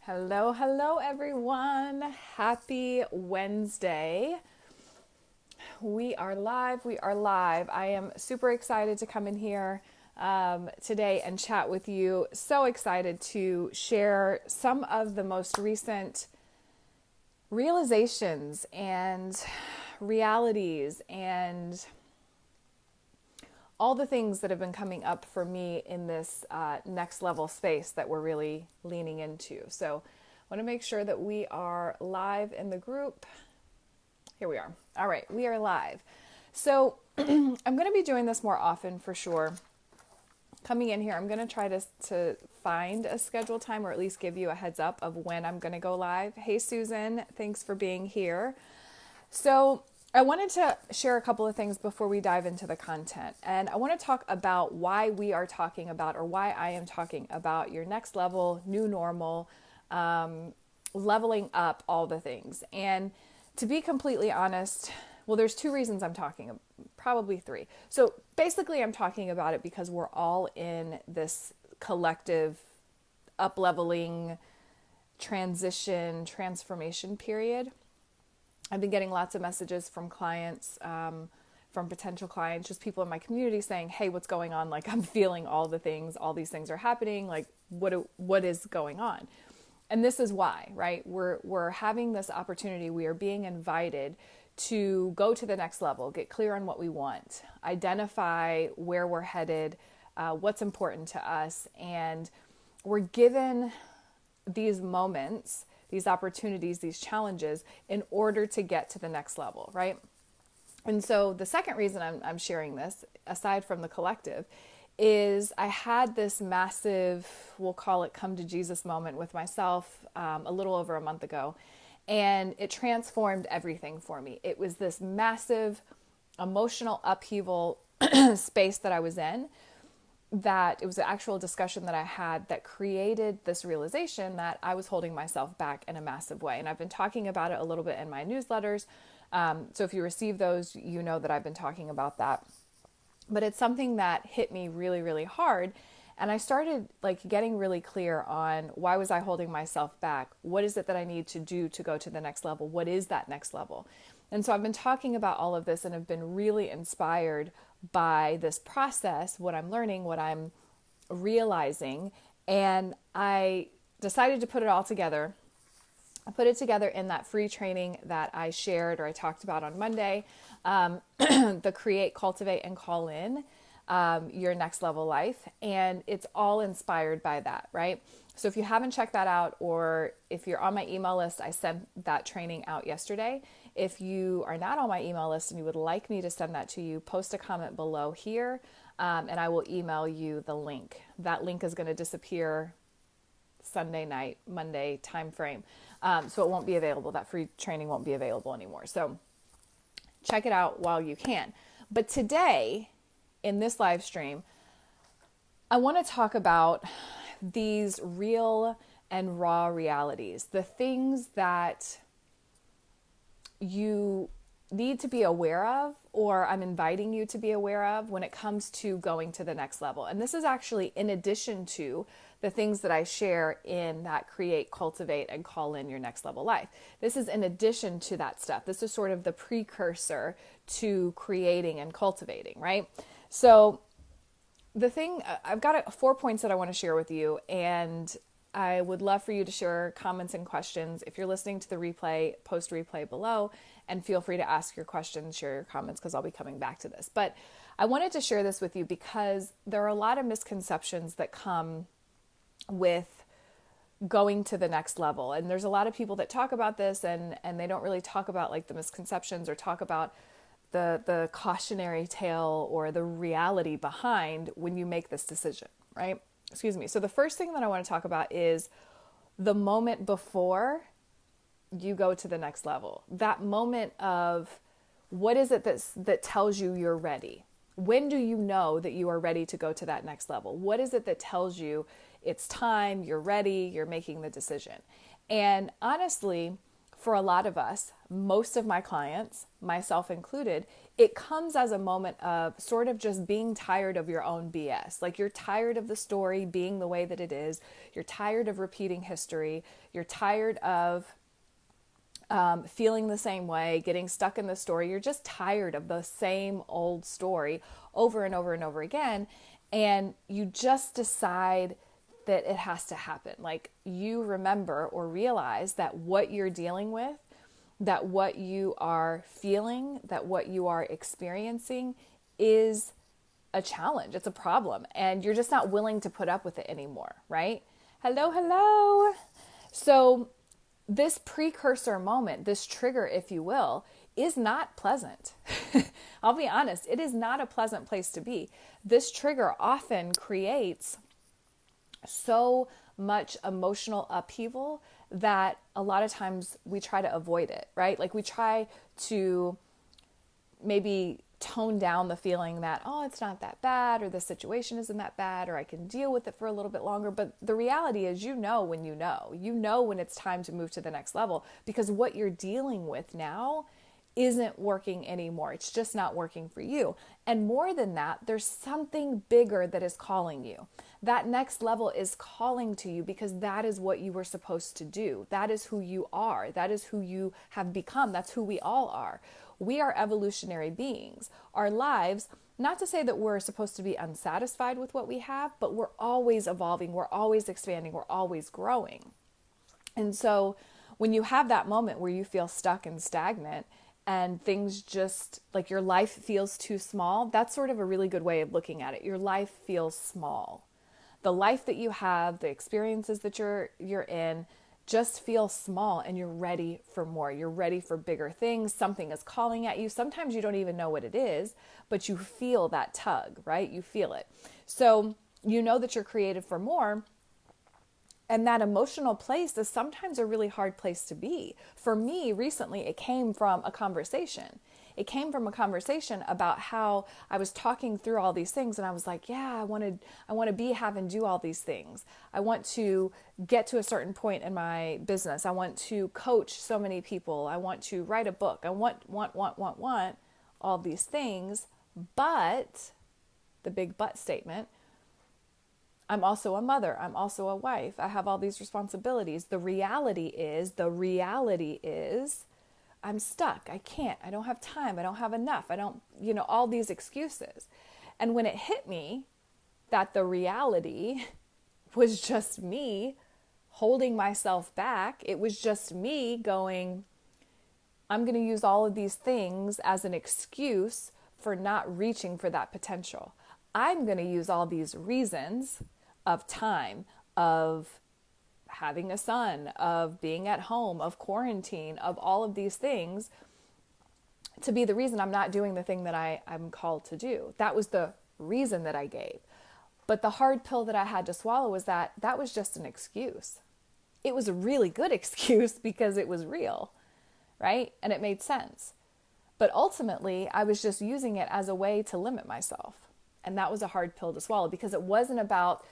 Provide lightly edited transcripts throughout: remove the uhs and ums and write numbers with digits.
Hello, hello, everyone. Happy Wednesday. We are live. We are live. I am super excited to come in here today and chat with you. So excited to share some of the most recent realizations and realities and all the things that have been coming up for me in this next level space that we're really leaning into. So I want to make sure that we are live in the group. Here we are. All right, we are live. So I'm going to be doing this more often for sure. Coming in here, I'm going to try to find a scheduled time or at least give you a heads up of when I'm going to go live. Hey, Susan, thanks for being here. So I wanted to share a couple of things before we dive into the content. And I want to talk about why we are talking about, or why I am talking about your next level, new normal, leveling up, all the things. And to be completely honest, well, there's two reasons I'm talking, probably three. So basically I'm talking about it because we're all in this collective up-leveling transition, transformation period. I've been getting lots of messages from clients, from potential clients, just people in my community saying, hey, what's going on? Like, I'm feeling all the things, all these things are happening. Like, what is going on? And this is why, right? We're having this opportunity. We are being invited to go to the next level, get clear on what we want, identify where we're headed, what's important to us. And we're given these moments, these opportunities, these challenges in order to get to the next level, right? And so the second reason I'm sharing this, aside from the collective, is I had this massive, we'll call it come to Jesus moment with myself a little over a month ago. And it transformed everything for me. It was this massive emotional upheaval space that I was in, that it was an actual discussion that I had that created this realization that I was holding myself back in a massive way. And I've been talking about it a little bit in my newsletters. So if you receive those, you know that I've been talking about that. But it's something that hit me really, really hard. And I started getting really clear on why was I holding myself back? What is it that I need to do to go to the next level? What is that next level? And so I've been talking about all of this and have been really inspired by this process, what I'm learning, what I'm realizing. And I decided to put it all together. I put it together in that free training that I shared or I talked about on Monday, the Create, Cultivate, and Call In Your Next Level Life. And it's all inspired by that, right? So if you haven't checked that out, or if you're on my email list, I sent that training out yesterday. If you are not on my email list and you would like me to send that to you, post a comment below here, and I will email you the link. That link is going to disappear Sunday night, Monday time frame. So it won't be available. That free training won't be available anymore. So check it out while you can. But today, in this live stream, I want to talk about these real and raw realities, the things that you need to be aware of, or I'm inviting you to be aware of when it comes to going to the next level. And this is actually in addition to the things that I share in that Create, Cultivate, and Call In Your Next Level Life. This is in addition to that stuff. This is sort of the precursor to creating and cultivating, right? So I've got 4 points that I want to share with you, and I would love for you to share comments and questions. If you're listening to the replay, post replay below, and feel free to ask your questions, share your comments, because I'll be coming back to this. But I wanted to share this with you because there are a lot of misconceptions that come with going to the next level. And there's a lot of people that talk about this and they don't really talk about the misconceptions or talk about the cautionary tale or the reality behind when you make this decision, right? Excuse me. So the first thing that I want to talk about is the moment before you go to the next level. That moment of what is it that tells you you're ready? When do you know that you are ready to go to that next level? What is it that tells you it's time, you're ready, you're making the decision? And honestly, for a lot of us, most of my clients, myself included, it comes as a moment of sort of just being tired of your own BS. Like you're tired of the story being the way that it is. You're tired of repeating history. You're tired of feeling the same way, getting stuck in the story. You're just tired of the same old story over and over and over again. And you just decide that it has to happen. Like you remember or realize that what you're dealing with, that what you are feeling, that what you are experiencing is a challenge. It's a problem. And you're just not willing to put up with it anymore, right? Hello, hello. So this precursor moment, this trigger, if you will, is not pleasant. I'll be honest, it is not a pleasant place to be. This trigger often creates so much emotional upheaval that a lot of times we try to avoid it, right? Like we try to maybe tone down the feeling that, oh, it's not that bad, or the situation isn't that bad, or I can deal with it for a little bit longer. But the reality is, you know when it's time to move to the next level, because what you're dealing with now isn't working anymore. It's just not working for you. And more than that, there's something bigger that is calling you. That next level is calling to you because that is what you were supposed to do. That is who you are. That is who you have become. That's who we all are. We are evolutionary beings. Our lives, not to say that we're supposed to be unsatisfied with what we have, but we're always evolving. We're always expanding. We're always growing. And so when you have that moment where you feel stuck and stagnant, and things just like your life feels too small, that's sort of a really good way of looking at it. Your life feels small. The life that you have, the experiences that you're in just feel small, and you're ready for more. You're ready for bigger things. Something is calling at you. Sometimes you don't even know what it is, but you feel that tug, right? You feel it. So you know that you're created for more. And that emotional place is sometimes a really hard place to be. For me, recently, it came from a conversation. It came from a conversation about how I was talking through all these things, and I was like, yeah, I want to be, have, and do all these things. I want to get to a certain point in my business. I want to coach so many people. I want to write a book. I want all these things. But, the big but statement, I'm also a mother. I'm also a wife. I have all these responsibilities. The reality is I'm stuck. I can't. I don't have time. I don't have enough. I don't, all these excuses. And when it hit me that the reality was just me holding myself back, it was just me going, I'm going to use all of these things as an excuse for not reaching for that potential. I'm going to use all these reasons of time, of having a son, of being at home, of quarantine, of all of these things to be the reason I'm not doing the thing that I'm called to do. That was the reason that I gave. But the hard pill that I had to swallow was that was just an excuse. It was a really good excuse because it was real, right? And it made sense. But ultimately, I was just using it as a way to limit myself. And that was a hard pill to swallow because it wasn't about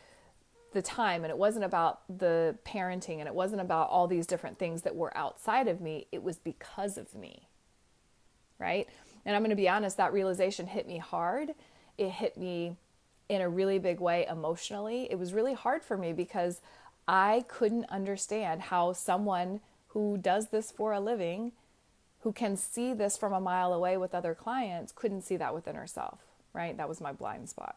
the time, and it wasn't about the parenting, and it wasn't about all these different things that were outside of me. It was because of me, right? And I'm going to be honest, that realization hit me hard. It hit me in a really big way emotionally. It was really hard for me because I couldn't understand how someone who does this for a living, who can see this from a mile away with other clients, couldn't see that within herself, right? That was my blind spot.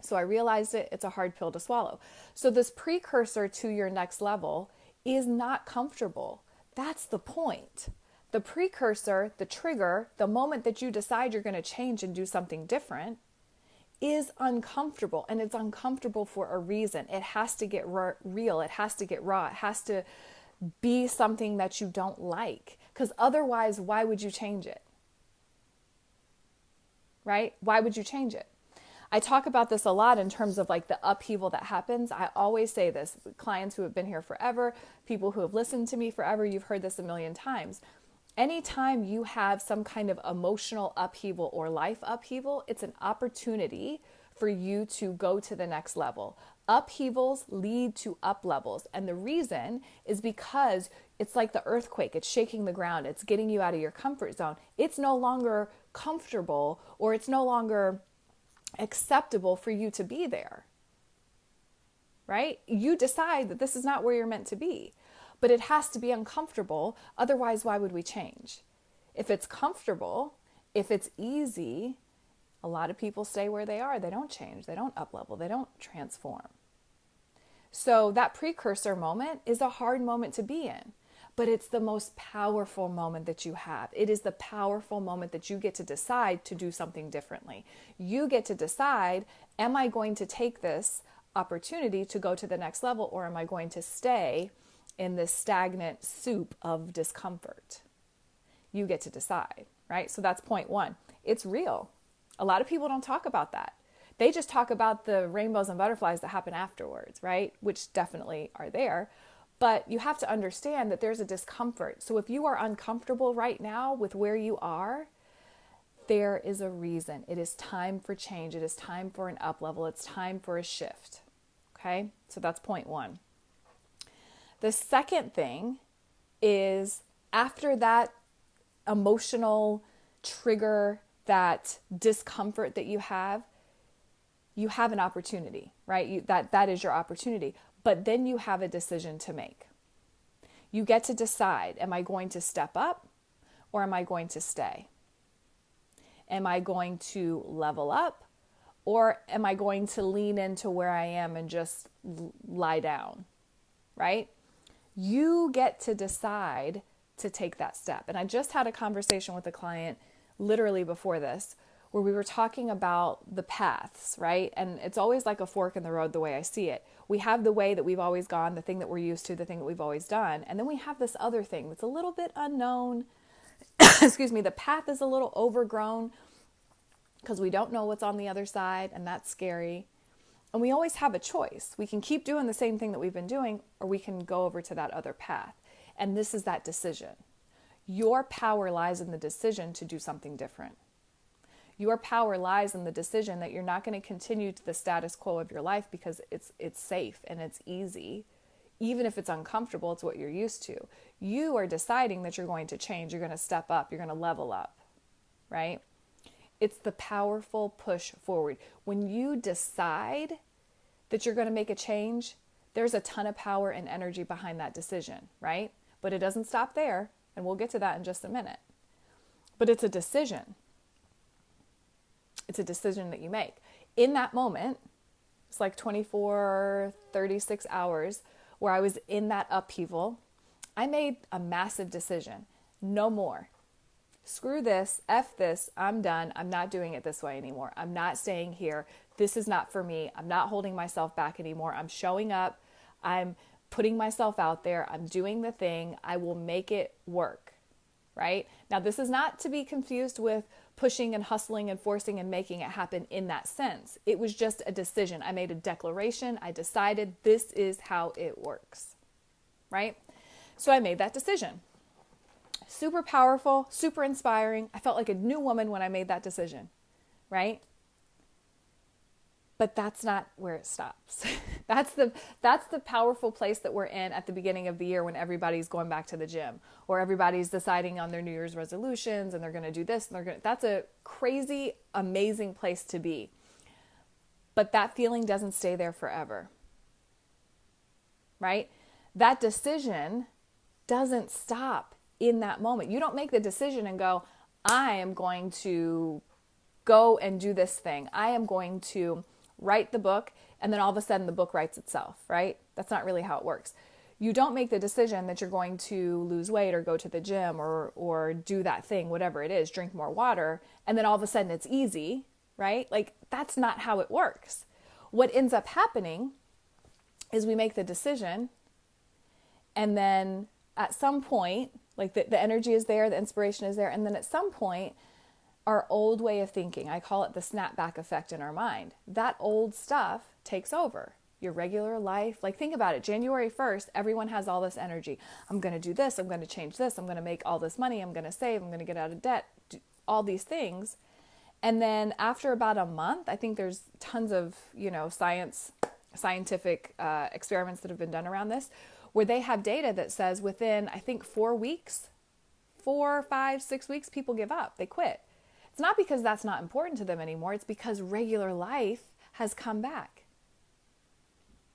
So I realized it's a hard pill to swallow. So this precursor to your next level is not comfortable. That's the point. The precursor, the trigger, the moment that you decide you're going to change and do something different is uncomfortable. And it's uncomfortable for a reason. It has to get real. It has to get raw. It has to be something that you don't like. Because otherwise, why would you change it? Right? Why would you change it? I talk about this a lot in terms of like the upheaval that happens. I always say this, clients who have been here forever, people who have listened to me forever, you've heard this a million times. Anytime you have some kind of emotional upheaval or life upheaval, it's an opportunity for you to go to the next level Upheavals lead to up levels. And the reason is because it's like the earthquake. It's shaking the ground. It's getting you out of your comfort zone. It's no longer comfortable, or it's no longer acceptable for you to be there, right? You decide that this is not where you're meant to be, but it has to be uncomfortable. Otherwise, why would we change? If it's comfortable, if it's easy, a lot of people stay where they are. They don't change. They don't up level. They don't transform. So that precursor moment is a hard moment to be in, but it's the most powerful moment that you have. It is the powerful moment that you get to decide to do something differently. You get to decide, am I going to take this opportunity to go to the next level, or am I going to stay in this stagnant soup of discomfort? You get to decide, right? So that's point one. It's real. A lot of people don't talk about that. They just talk about the rainbows and butterflies that happen afterwards, right? Which definitely are there. But you have to understand that there's a discomfort. So if you are uncomfortable right now with where you are, there is a reason. It is time for change. It is time for an up level. It's time for a shift. Okay? So that's point one. The second thing is, after that emotional trigger, that discomfort that you have an opportunity, right? That is your opportunity. But then you have a decision to make. You get to decide, am I going to step up, or am I going to stay? Am I going to level up, or am I going to lean into where I am and just lie down, right? You get to decide to take that step. And I just had a conversation with a client literally before this, where we were talking about the paths, right? And it's always like a fork in the road, the way I see it. We have the way that we've always gone, the thing that we're used to, the thing that we've always done. And then we have this other thing that's a little bit unknown. Excuse me, the path is a little overgrown because we don't know what's on the other side, and that's scary. And we always have a choice. We can keep doing the same thing that we've been doing, or we can go over to that other path. And this is that decision. Your power lies in the decision to do something different. Your power lies in the decision that you're not going to continue to the status quo of your life because it's safe and it's easy. Even if it's uncomfortable, it's what you're used to. You are deciding that you're going to change. You're going to step up. You're going to level up, right? It's the powerful push forward. When you decide that you're going to make a change, there's a ton of power and energy behind that decision, right? But it doesn't stop there, and we'll get to that in just a minute. But it's a decision. It's a decision that you make. In that moment, it's like 24, 36 hours where I was in that upheaval. I made a massive decision. No more. Screw this, F this, I'm done. I'm not doing it this way anymore. I'm not staying here. This is not for me. I'm not holding myself back anymore. I'm showing up. I'm putting myself out there. I'm doing the thing. I will make it work, right? Now, this is not to be confused with pushing and hustling and forcing and making it happen in that sense. It was just a decision. I made a declaration. I decided this is how it works, right? So I made that decision. Super powerful, super inspiring. I felt like a new woman when I made that decision, right? But that's not where it stops. That's the powerful place that we're in at the beginning of the year when everybody's going back to the gym or everybody's deciding on their New Year's resolutions and they're going to do this and that's a crazy, amazing place to be. But that feeling doesn't stay there forever, right? That decision doesn't stop in that moment. You don't make the decision and go, I am going to go and do this thing. I am going to write the book, and then all of a sudden the book writes itself, right? That's not really how it works. You don't make the decision that you're going to lose weight or go to the gym or do that thing, whatever it is, drink more water, and then all of a sudden it's easy, right? Like, that's not how it works. What ends up happening is we make the decision, and then at some point, like the energy is there, the inspiration is there, and then at some point, our old way of thinking, I call it the snapback effect in our mind, that old stuff takes over your regular life. Like, think about it. January 1st, everyone has all this energy. I'm going to do this. I'm going to change this. I'm going to make all this money. I'm going to save. I'm going to get out of debt. Do all these things. And then after about a month, I think there's tons of, science scientific experiments that have been done around this, where they have data that says within, I think, 4 weeks, 4, 5, 6 weeks, people give up. They quit. It's not because that's not important to them anymore. It's because regular life has come back,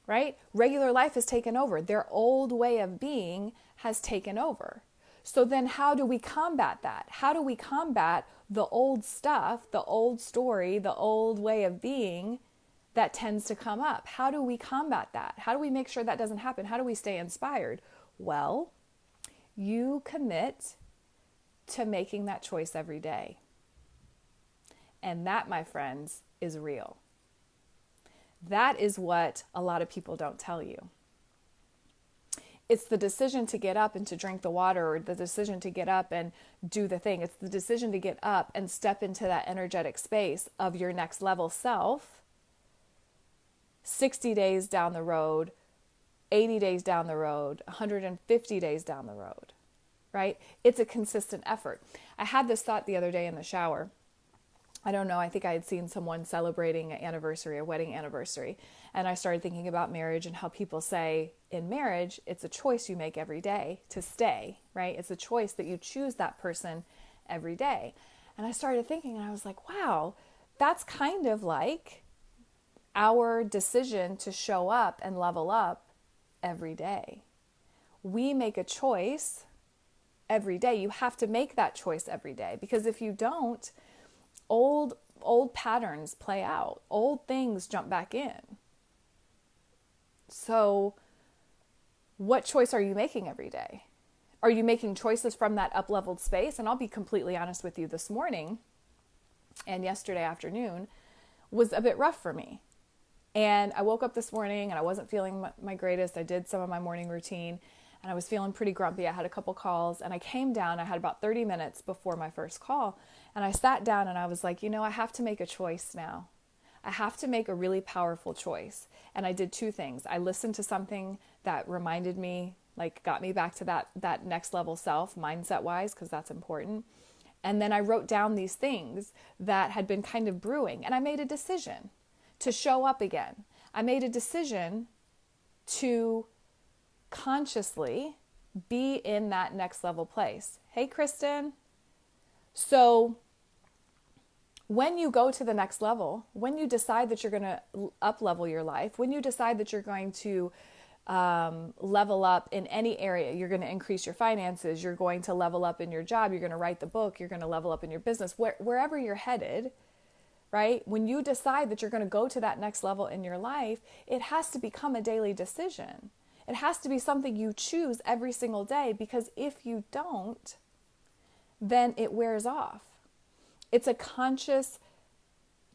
right? Regular life has taken over. Their old way of being has taken over. So then how do we combat that? How do we combat the old stuff, the old story, the old way of being that tends to come up? How do we combat that? How do we make sure that doesn't happen? How do we stay inspired? Well, you commit to making that choice every day. And that, my friends, is real. That is what a lot of people don't tell you. It's the decision to get up and to drink the water, or the decision to get up and do the thing. It's the decision to get up and step into that energetic space of your next level self 60 days down the road, 80 days down the road, 150 days down the road, right? It's a consistent effort. I had this thought the other day in the shower. I don't know, I think I had seen someone celebrating an anniversary, a wedding anniversary. And I started thinking about marriage and how people say in marriage, it's a choice you make every day to stay, right? It's a choice that you choose that person every day. And I started thinking, and I was like, wow, that's kind of like our decision to show up and level up every day. We make a choice every day. You have to make that choice every day, because if you don't, old patterns play out. Old things jump back in. So what choice are you making every day? Are you making choices from that up-leveled space? And I'll be completely honest with you, this morning and yesterday afternoon was a bit rough for me. And I woke up this morning and I wasn't feeling my greatest. I did some of my morning routine and I was feeling pretty grumpy. I had a couple calls and I came down. I had about 30 minutes before my first call. And I sat down and I was like, I have to make a choice now. I have to make a really powerful choice. And I did two things. I listened to something that reminded me, like got me back to that next level self, mindset wise, because that's important. And then I wrote down these things that had been kind of brewing. And I made a decision to show up again. I made a decision to consciously be in that next level place. Hey, Kristen. So when you go to the next level, when you decide that you're going to up level your life, when you decide that you're going to level up in any area, you're going to increase your finances, you're going to level up in your job, you're going to write the book, you're going to level up in your business, wherever you're headed, right? When you decide that you're going to go to that next level in your life, it has to become a daily decision. It has to be something you choose every single day, because if you don't, then it wears off. It's a conscious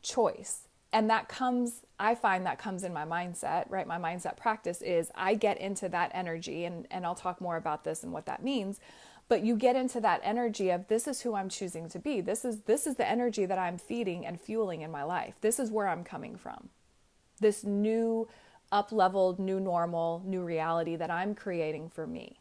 choice. And that comes, I find that comes in my mindset, right? My mindset practice is I get into that energy, and I'll talk more about this and what that means. But you get into that energy of, this is who I'm choosing to be. This is the energy that I'm feeding and fueling in my life. This is where I'm coming from. This new up-leveled, new normal, new reality that I'm creating for me.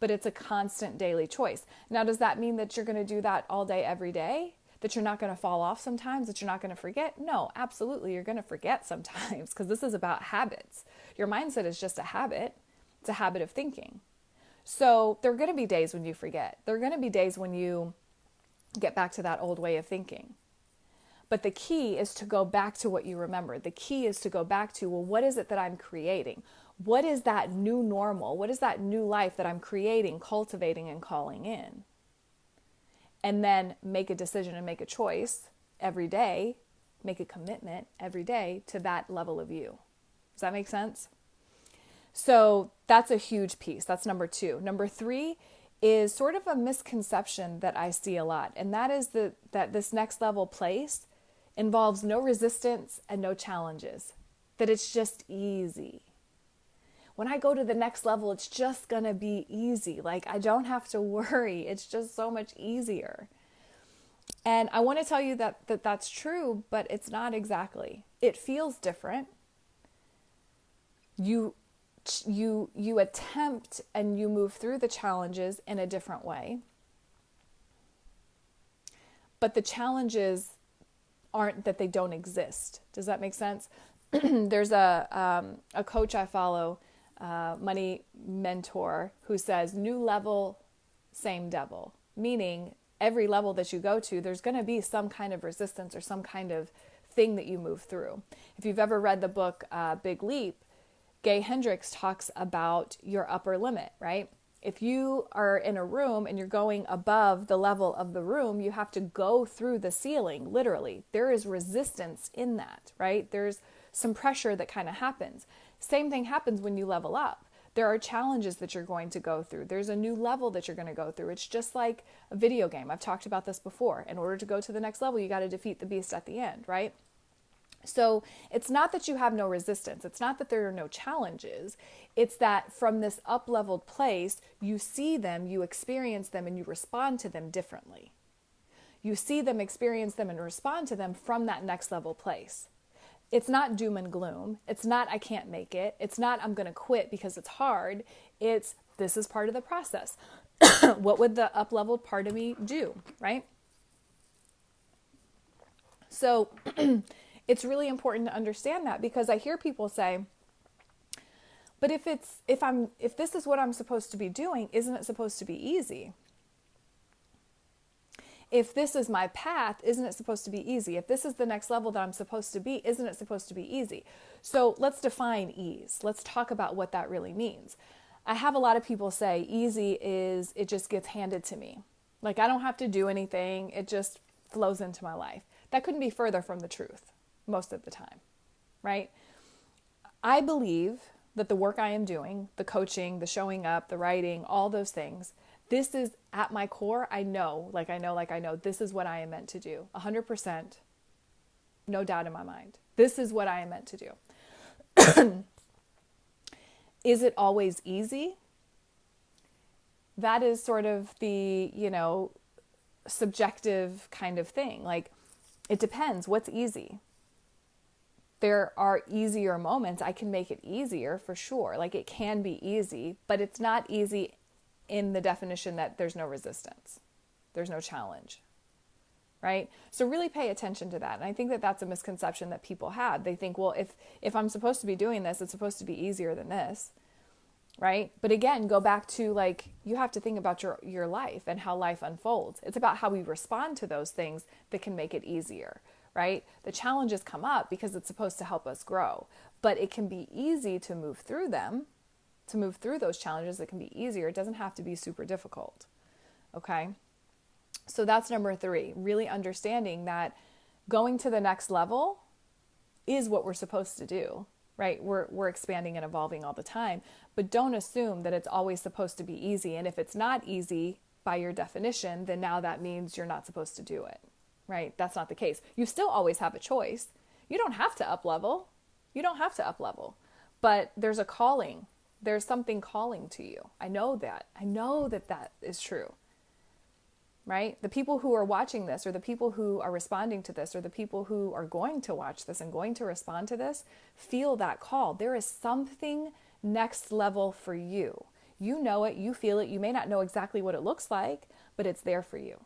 But it's a constant daily choice. Now, does that mean that you're going to do that all day, every day? That you're not going to fall off sometimes? That you're not going to forget? No, absolutely. You're going to forget sometimes, because this is about habits. Your mindset is just a habit. It's a habit of thinking. So there are going to be days when you forget. There are going to be days when you get back to that old way of thinking. But the key is to go back to what you remember. The key is to go back to, well, what is it that I'm creating? What is that new normal? What is that new life that I'm creating, cultivating, and calling in? And then make a decision and make a choice every day, make a commitment every day to that level of you. Does that make sense? So that's a huge piece. That's number 2. Number 3 is sort of a misconception that I see a lot. And that is that this next level place involves no resistance and no challenges. That it's just easy. When I go to the next level, it's just going to be easy. Like, I don't have to worry. It's just so much easier. And I want to tell you that that's true, but it's not exactly. It feels different. You attempt and you move through the challenges in a different way. But the challenges aren't that they don't exist. Does that make sense? There's a coach I follow, money mentor, who says new level, same devil, meaning every level that you go to, there's going to be some kind of resistance or some kind of thing that you move through. If you've ever read the book Big Leap, Gay Hendricks talks about your upper limit, right? If you are in a room and you're going above the level of the room, you have to go through the ceiling, literally. There is resistance in that, right? There's some pressure that kind of happens. Same thing happens when you level up. There are challenges that you're going to go through. There's a new level that you're going to go through. It's just like a video game. I've talked about this before. In order to go to the next level, you got to defeat the beast at the end, right? So it's not that you have no resistance. It's not that there are no challenges. It's that from this up-leveled place, you see them, you experience them, and you respond to them differently. You see them, experience them, and respond to them from that next level place. It's not doom and gloom. It's not I can't make it. It's not I'm going to quit because it's hard. It's this is part of the process. What would the up-leveled part of me do, right? So it's really important to understand that, because I hear people say, but if this is what I'm supposed to be doing, isn't it supposed to be easy? If this is my path, isn't it supposed to be easy? If this is the next level that I'm supposed to be, isn't it supposed to be easy? So let's define ease. Let's talk about what that really means. I have a lot of people say easy is it just gets handed to me. Like I don't have to do anything. It just flows into my life. That couldn't be further from the truth most of the time, right? I believe that the work I am doing, the coaching, the showing up, the writing, all those things, this is at my core. I know, this is what I am meant to do. 100%, no doubt in my mind. This is what I am meant to do. Is it always easy? That is sort of the, subjective kind of thing. Like, it depends. What's easy? There are easier moments. I can make it easier for sure. Like it can be easy, but it's not easy in the definition that there's no resistance. There's no challenge, right? So really pay attention to that. And I think that that's a misconception that people have. They think, well, if I'm supposed to be doing this, it's supposed to be easier than this, right? But again, go back to you have to think about your life and how life unfolds. It's about how we respond to those things that can make it easier, right? The challenges come up because it's supposed to help us grow, but it can be easy to move through them, to move through those challenges. It can be easier. It doesn't have to be super difficult. Okay. So that's number 3, really understanding that going to the next level is what we're supposed to do, right? We're expanding and evolving all the time, but don't assume that it's always supposed to be easy. And if it's not easy by your definition, then now that means you're not supposed to do it. Right? That's not the case. You still always have a choice. You don't have to up level. You don't have to up level. But there's a calling. There's something calling to you. I know that. I know that that is true. Right? The people who are watching this, or the people who are responding to this, or the people who are going to watch this and going to respond to this, feel that call. There is something next level for you. You know it. You feel it. You may not know exactly what it looks like, but it's there for you.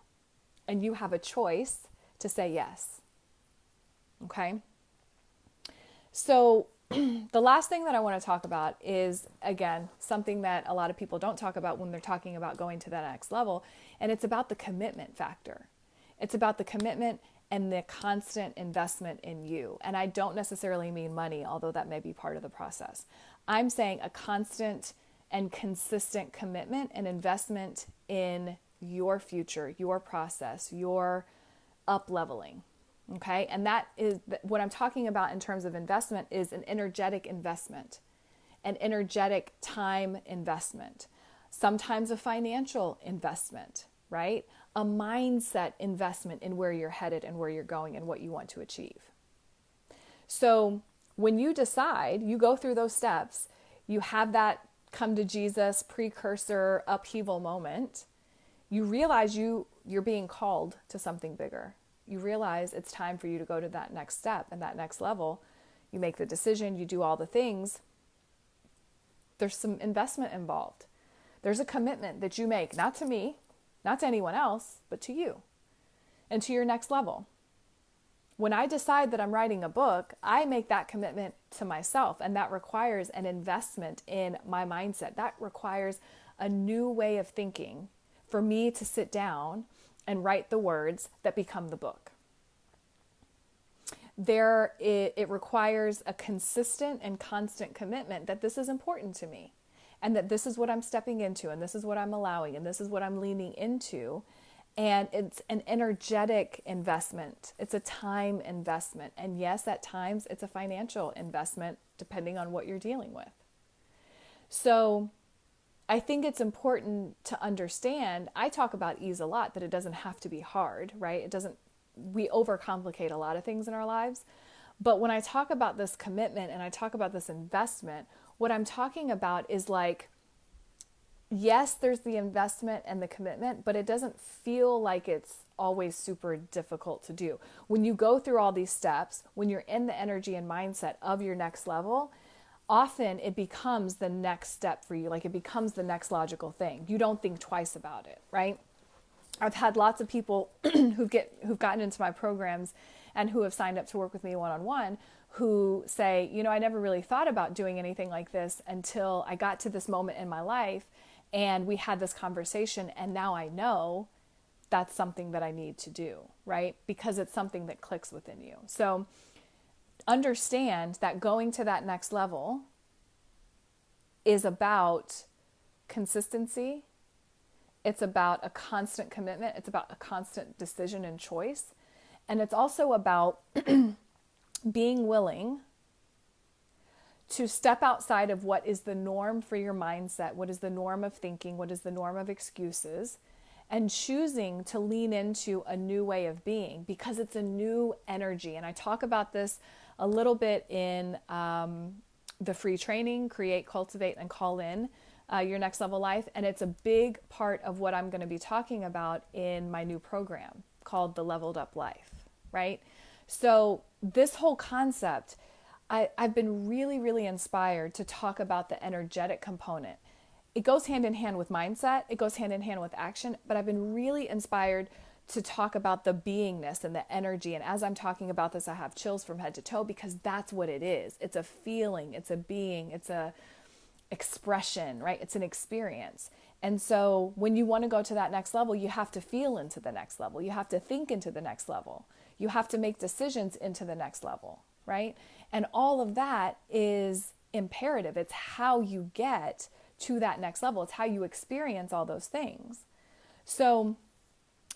And you have a choice to say yes. Okay? So the last thing that I want to talk about is, again, something that a lot of people don't talk about when they're talking about going to that next level, and it's about the commitment factor. It's about the commitment and the constant investment in you. And I don't necessarily mean money, although that may be part of the process. I'm saying a constant and consistent commitment and investment in your future, your process, your up-leveling, okay? And that is what I'm talking about in terms of investment is an energetic investment, an energetic time investment, sometimes a financial investment, right? A mindset investment in where you're headed and where you're going and what you want to achieve. So when you decide, you go through those steps, you have that come to Jesus precursor upheaval moment, you realize you're being called to something bigger. You realize it's time for you to go to that next step and that next level. You make the decision, you do all the things. There's some investment involved. There's a commitment that you make, not to me, not to anyone else, but to you and to your next level. When I decide that I'm writing a book, I make that commitment to myself, and that requires an investment in my mindset. That requires a new way of thinking for me to sit down and write the words that become the book. It requires a consistent and constant commitment that this is important to me, and that this is what I'm stepping into, and this is what I'm allowing, and this is what I'm leaning into. And it's an energetic investment. It's a time investment. And yes, at times it's a financial investment, depending on what you're dealing with. So I think it's important to understand, I talk about ease a lot, that it doesn't have to be hard, right? We overcomplicate a lot of things in our lives. But when I talk about this commitment and I talk about this investment, what I'm talking about is like, yes, there's the investment and the commitment, but it doesn't feel like it's always super difficult to do. When you go through all these steps, when you're in the energy and mindset of your next level, often it becomes the next step for you. Like it becomes the next logical thing. You don't think twice about it, right? I've had lots of people who've gotten into my programs and who have signed up to work with me one-on-one who say, I never really thought about doing anything like this until I got to this moment in my life and we had this conversation, and now I know that's something that I need to do, right? Because it's something that clicks within you. So understand that going to that next level is about consistency. It's about a constant commitment. It's about a constant decision and choice. And it's also about being willing to step outside of what is the norm for your mindset, what is the norm of thinking, what is the norm of excuses, and choosing to lean into a new way of being because it's a new energy. And I talk about this a little bit in the free training, Create, Cultivate, and Call In Your Next Level Life. And it's a big part of what I'm going to be talking about in my new program called The Leveled Up Life, right? So this whole concept, I've been really, really inspired to talk about the energetic component. It goes hand in hand with mindset. It goes hand in hand with action. But I've been really inspired to talk about the beingness and the energy. And as I'm talking about this, I have chills from head to toe because that's what it is. It's a feeling. It's a being. It's a expression, right? It's an experience. And so when you want to go to that next level, you have to feel into the next level. You have to think into the next level. You have to make decisions into the next level, right? And all of that is imperative. It's how you get to that next level. It's how you experience all those things. So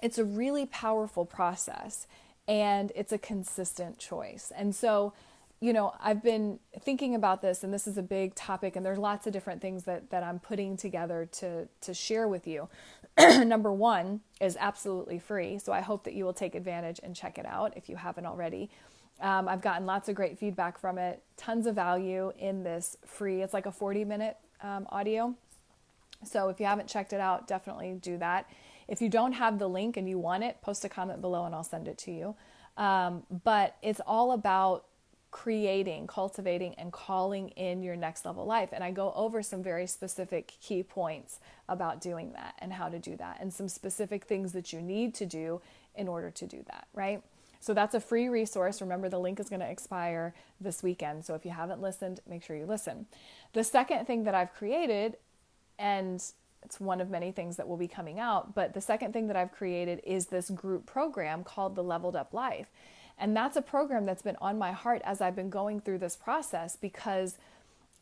it's a really powerful process and it's a consistent choice. And so, I've been thinking about this, and this is a big topic, and there's lots of different things that I'm putting together to share with you. Number one is absolutely free. So I hope that you will take advantage and check it out if you haven't already. I've gotten lots of great feedback from it, tons of value in this free. It's like a 40-minute audio. So if you haven't checked it out, definitely do that. If you don't have the link and you want it, post a comment below and I'll send it to you. But it's all about creating, cultivating, and calling in your next level life. And I go over some very specific key points about doing that and how to do that and some specific things that you need to do in order to do that, right? So that's a free resource. Remember, the link is going to expire this weekend. So if you haven't listened, make sure you listen. The second thing that I've created, and it's one of many things that will be coming out, but the second thing that I've created is this group program called the Leveled Up Life. And that's a program that's been on my heart as I've been going through this process because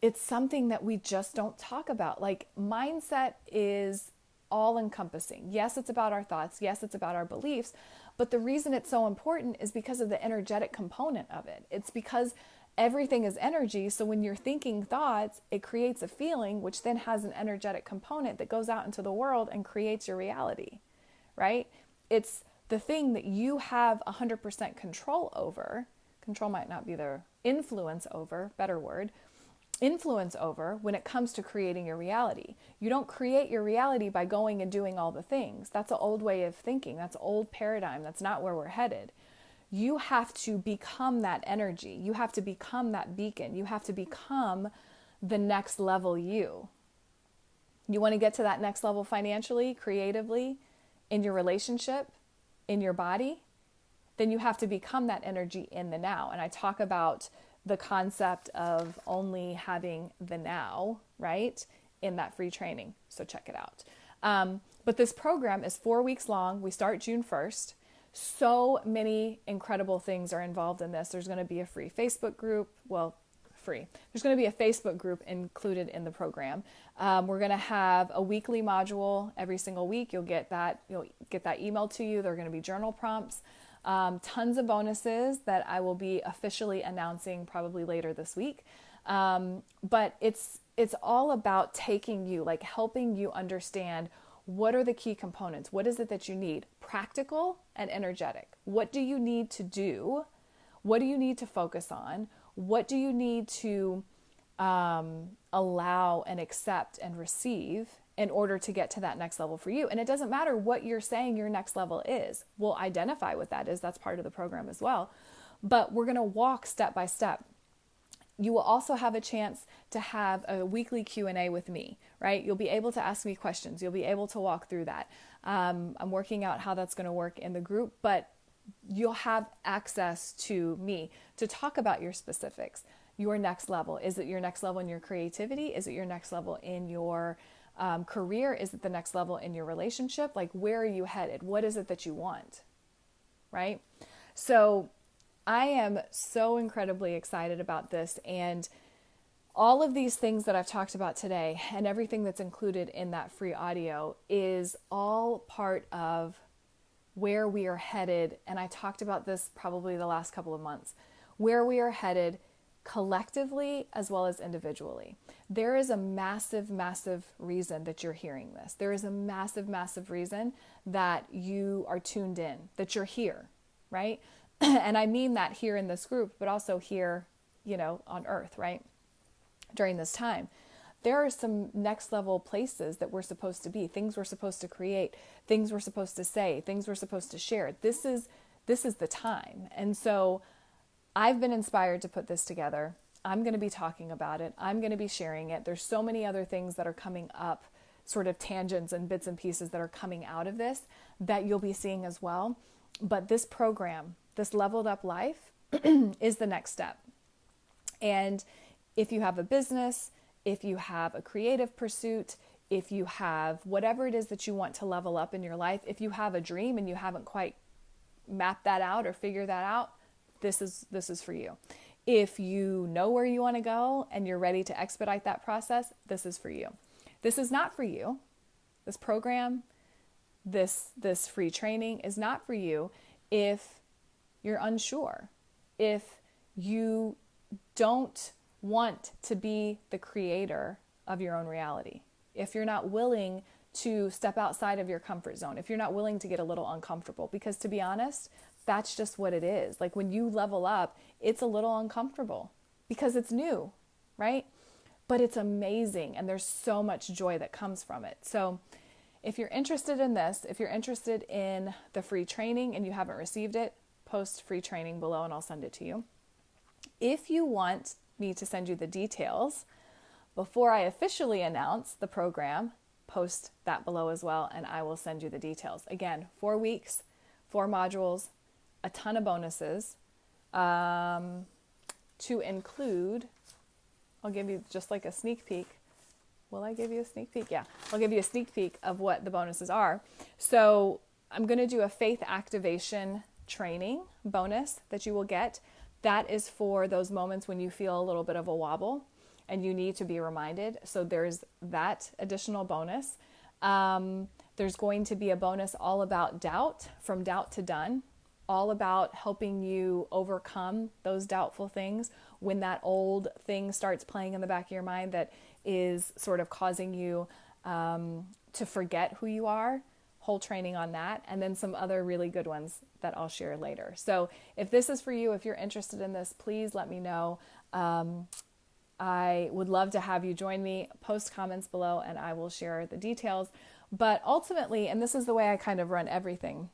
it's something that we just don't talk about. Like, mindset is all encompassing. Yes, it's about our thoughts. Yes, it's about our beliefs. But the reason it's so important is because of the energetic component of it. It's because everything is energy. So when you're thinking thoughts, it creates a feeling, which then has an energetic component that goes out into the world and creates your reality, right? It's the thing that you have 100% control over. Control might not be the influence over, better word, influence over when it comes to creating your reality. You don't create your reality by going and doing all the things. That's an old way of thinking. That's an old paradigm. That's not where we're headed. You have to become that energy. You have to become that beacon. You have to become the next level you. You want to get to that next level financially, creatively, in your relationship, in your body? then you have to become that energy in the now. And I talk about the concept of only having the now, right, in that free training. So check it out. But this program is 4 weeks long. We start June 1st. So many incredible things are involved in this. There's going to be a free Facebook group. Well, free. There's going to be a Facebook group included in the program. We're going to have a weekly module every single week. You'll get that emailed to you. There are going to be journal prompts, tons of bonuses that I will be officially announcing probably later this week. But it's all about taking you, like helping you understand what are the key components. What is it that you need? Practical and energetic. What do you need to do? What do you need to focus on? What do you need to allow and accept and receive in order to get to that next level for you? And it doesn't matter what you're saying your next level is. We'll identify what that is. That's part of the program as well. But we're going to walk step by step. You will also have a chance to have a weekly Q&A with me, right? You'll be able to ask me questions. You'll be able to walk through that. I'm working out how that's going to work in the group, but you'll have access to me to talk about your specifics, your next level. Is it your next level in your creativity? Is it your next level in your career? Is it the next level in your relationship? Like, where are you headed? What is it that you want, right? So I am so incredibly excited about this, and all of these things that I've talked about today and everything that's included in that free audio is all part of where we are headed. And I talked about this probably the last couple of months, where we are headed collectively as well as individually. There is a massive, massive reason that you're hearing this. There is a massive, massive reason that you are tuned in, that you're here, right? And I mean that here in this group, but also here, on earth, right? During this time. There are some next level places that we're supposed to be, things we're supposed to create, things we're supposed to say, things we're supposed to share. This is the time. And so I've been inspired to put this together. I'm going to be talking about it. I'm going to be sharing it. There's so many other things that are coming up, sort of tangents and bits and pieces that are coming out of this that you'll be seeing as well. But this program, this Leveled Up Life, is the next step. And if you have a business, if you have a creative pursuit, if you have whatever it is that you want to level up in your life, if you have a dream and you haven't quite mapped that out or figured that out, this is for you. If you know where you want to go and you're ready to expedite that process, this is for you. This is not for you. This program, this free training is not for you if you're unsure, if you don't want to be the creator of your own reality, if you're not willing to step outside of your comfort zone, if you're not willing to get a little uncomfortable, because to be honest, that's just what it is. Like when you level up, it's a little uncomfortable because it's new, right? But it's amazing, and there's so much joy that comes from it. So if you're interested in this, if you're interested in the free training and you haven't received it, post free training below and I'll send it to you. If you want me to send you the details before I officially announce the program, post that below as well and I will send you the details. Again, 4 weeks, 4 modules, a ton of bonuses to include. I'll give you just like a sneak peek. Will I give you a sneak peek? Yeah, I'll give you a sneak peek of what the bonuses are. So I'm going to do a faith activation training bonus that you will get. That is for those moments when you feel a little bit of a wobble and you need to be reminded. So there's that additional bonus. There's going to be a bonus all about doubt, from doubt to done, all about helping you overcome those doubtful things when that old thing starts playing in the back of your mind that is sort of causing you to forget who you are. Whole training on that, and then some other really good ones that I'll share later. So if this is for you, if you're interested in this, please let me know. I would love to have you join me. Post comments below and I will share the details. But ultimately, and this is the way I kind of run everything,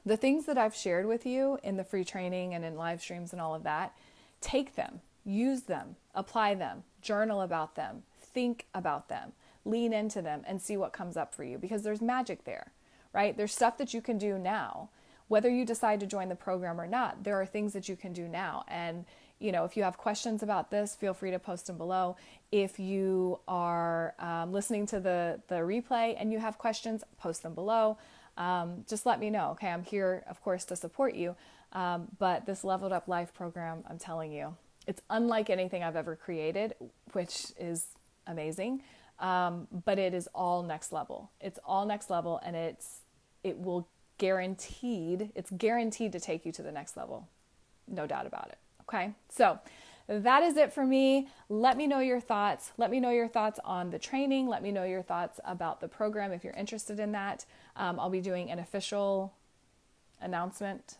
the things that I've shared with you in the free training and in live streams and all of that, take them, use them, apply them, journal about them, think about them, lean into them and see what comes up for you, because there's magic there, right? There's stuff that you can do now whether you decide to join the program or not, there are things that you can do now. And, you know, if you have questions about this, feel free to post them below. If you are listening to the replay and you have questions, post them below. Just let me know. Okay. I'm here, of course, to support you. But this Leveled Up Life program, I'm telling you, it's unlike anything I've ever created, which is amazing. But it is all next level. It's all next level, and it's guaranteed to take you to the next level. No doubt about it. Okay. So that is it for me. Let me know your thoughts. Let me know your thoughts on the training. Let me know your thoughts about the program if you're interested in that. I'll be doing an official announcement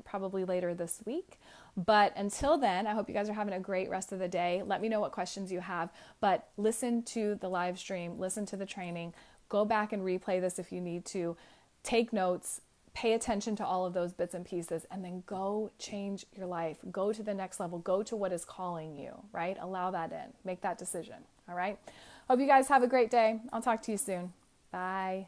probably later this week. But until then, I hope you guys are having a great rest of the day. Let me know what questions you have, but listen to the live stream, listen to the training, go back and replay this if you need to, take notes, pay attention to all of those bits and pieces, and then go change your life. Go to the next level. Go to what is calling you, right? Allow that in. Make that decision, all right? Hope you guys have a great day. I'll talk to you soon. Bye.